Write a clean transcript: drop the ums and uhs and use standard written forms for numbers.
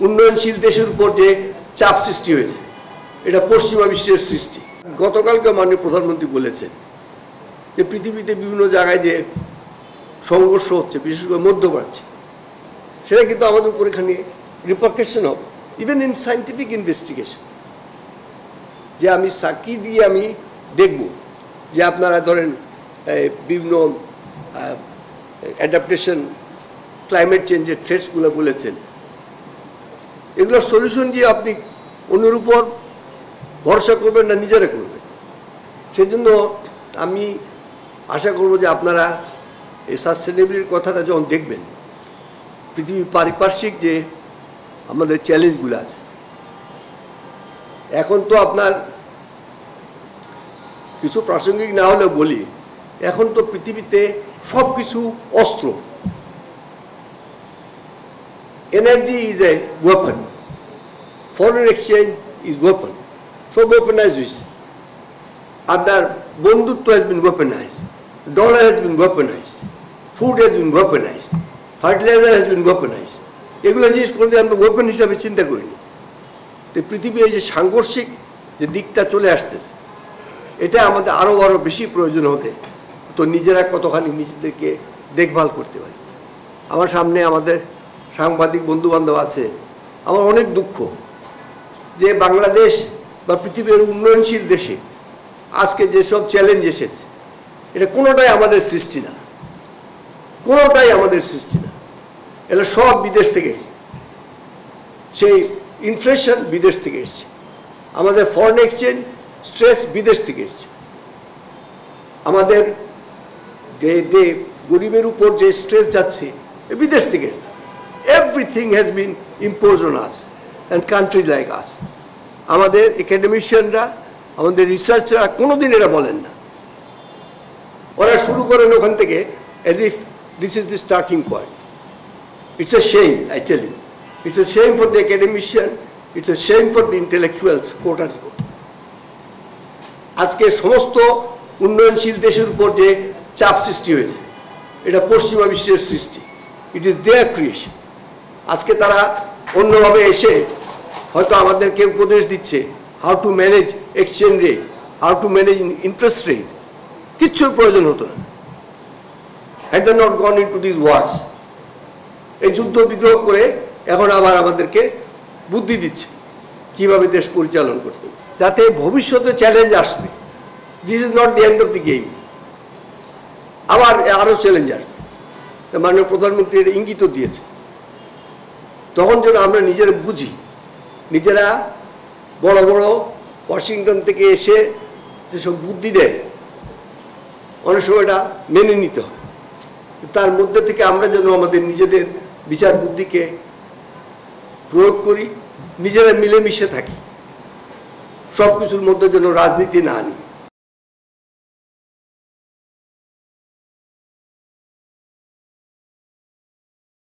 উন্নয়নশীল দেশের উপর যে চাপ সৃষ্টি হয়েছে, এটা পশ্চিমা বিশ্বের সৃষ্টি। গতকালকে মাননীয় প্রধানমন্ত্রী বলেছেন যে পৃথিবীতে বিভিন্ন জায়গায় যে সংঘর্ষ হচ্ছে, বিশেষ করে মধ্যপ্রাচ্যে, সেটা কিন্তু আমাদের উপর এখানে রিপারকেশন হবে, ইভেন ইন সায়েন্টিফিক ইনভেস্টিগেশন। যে আমি সাকি দিয়ে আমি দেখব যে আপনারা ধরেন বিভিন্ন অ্যাডাপ্টেশন, ক্লাইমেট চেঞ্জের থ্রেটসগুলো বলেছেন, এগুলোর সলিউশন দিয়ে আপনি অন্যের উপর ভরসা করবেন না নিজেরা করবেন। সেই জন্য আমি আশা করব যে আপনারা এই সাস্টেনেবিলিটির কথাটা যখন দেখবেন, পৃথিবীর পারিপার্শ্বিক যে আমাদের চ্যালেঞ্জগুলো আছে, এখন তো আপনার কিছু প্রাসঙ্গিক না হলেও বলি, এখন তো পৃথিবীতে সব কিছু অস্ত্র। Energy is a weapon, foreign exchange is weapon, সব ওয়েপনাইজ হয়েছে। আপনার বন্ধুত্ব has been weaponise, dollar has been weaponise, food has been weaponise, fertiliser has been weaponise. এগুলো জিনিস কোনোদিন আমরা ওয়েপন হিসাবে চিন্তা করিনি। তো পৃথিবীর এই যে সাংঘর্ষিক যে দিকটা চলে আসতেছে, এটা আমাদের আরও বেশি প্রয়োজন হবে। তো নিজেরা কতখানি নিজেদেরকে দেখভাল করতে পারি। আমার সামনে আমাদের সাংবাদিক বন্ধুবান্ধব আছে। আমার অনেক দুঃখ যে বাংলাদেশ বা পৃথিবীর উন্নয়নশীল দেশে আজকে যেসব চ্যালেঞ্জ এসেছে, এটা কোনোটাই আমাদের সৃষ্টি না, কোনোটাই আমাদের সৃষ্টি না। এগুলো সব বিদেশ থেকে এসেছে। সেই ইনফ্লেশন বিদেশ থেকে এসছে, আমাদের ফরেন এক্সচেঞ্জ স্ট্রেস বিদেশ থেকে এসছে, আমাদের যে গরিবের উপর যে স্ট্রেস যাচ্ছে বিদেশ থেকে এসছে। Everything has been imposed on us and country like আস। আমাদের একাডেমিশিয়ানরা, আমাদের রিসার্চাররা কোনোদিন এটা বলেন না। ওরা শুরু করেন ওখান থেকে as if this is the starting point. It's a shame, I tell you, it's a shame for the academician, it's a shame for the intellectuals, quote and quote. আজকে সমস্ত উন্নয়নশীল দেশের উপর যে চাপ সৃষ্টি হয়েছে, এটা পশ্চিমা বিশ্বের সৃষ্টি। It is their creation. আজকে তারা অন্যভাবে এসে হয়তো আমাদেরকে উপদেশ দিচ্ছে how to manage exchange rate, how to manage interest rate. কিচ্ছুর প্রয়োজন হতো না। Had they not gone into this wars. এই যুদ্ধ বিগ্রহ করে এখন আবার আমাদেরকে বুদ্ধি দিচ্ছে কীভাবে দেশ পরিচালনা করতে, যাতে ভবিষ্যতে চ্যালেঞ্জ আসবে। This is not the end of the game. আবার আরও চ্যালেঞ্জ আসবে। মাননীয় প্রধানমন্ত্রী এটা ইঙ্গিত দিয়েছে। তখন যেন আমরা নিজেরা বুঝি, নিজেরা বড় বড় ওয়াশিংটন থেকে এসে যেসব বুদ্ধি দেয়, অনেক সময় এটা মেনে নিতে হয়। তার মধ্যে থেকে আমরা যেন আমাদের নিজেদের বিচার বুদ্ধিকে প্রয়োগ করি, নিজেরা মিলেমিশে থাকি, সব কিছুর মধ্যে যেন রাজনীতি না আনি।